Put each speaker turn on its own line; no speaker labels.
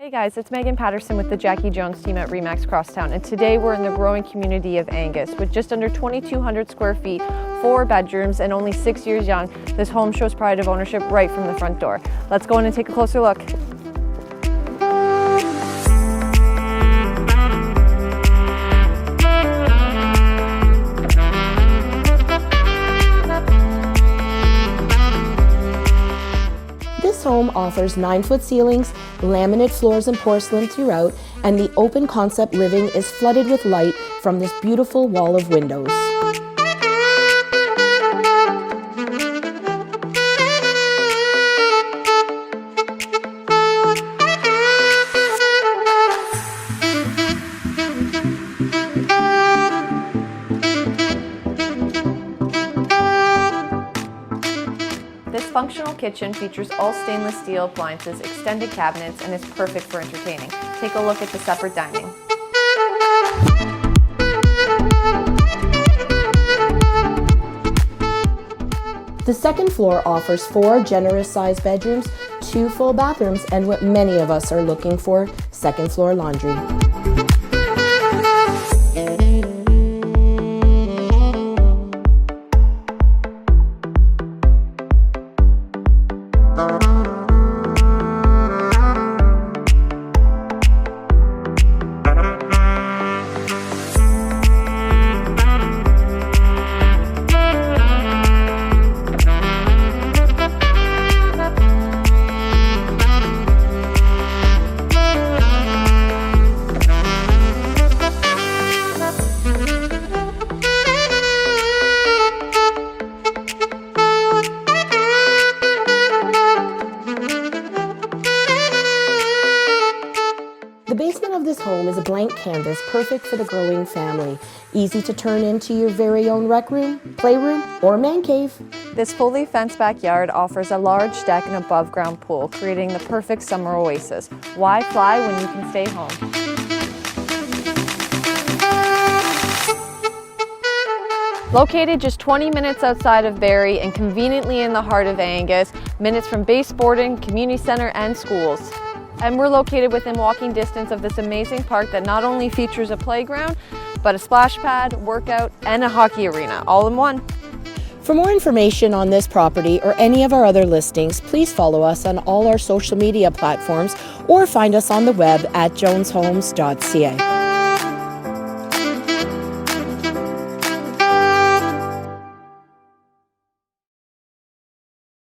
Hey guys, it's Megan Patterson with the Jackie Jones team at Remax Crosstown, and today we're in the growing community of Angus. With just under 2,200 square feet, 4 bedrooms, and only 6 years young, this home shows pride of ownership right from the front door. Let's go in and take a closer look.
This home offers 9-foot ceilings, laminate floors and porcelain throughout, and the open concept living is flooded with light from this beautiful wall of windows.
This functional kitchen features all stainless steel appliances, extended cabinets, and is perfect for entertaining. Take a look at the separate dining.
The second floor offers 4 generous-sized bedrooms, 2 full bathrooms, and what many of us are looking for, second floor laundry. The basement of this home is a blank canvas, perfect for the growing family. Easy to turn into your very own rec room, playroom, or man cave.
This fully fenced backyard offers a large deck and above-ground pool, creating the perfect summer oasis. Why fly when you can stay home? Located just 20 minutes outside of Barrie and conveniently in the heart of Angus, minutes from base sporting, community center, and schools. And we're located within walking distance of this amazing park that not only features a playground, but a splash pad, workout, and a hockey arena, all in one.
For more information on this property or any of our other listings, please follow us on all our social media platforms or find us on the web at joneshomes.ca.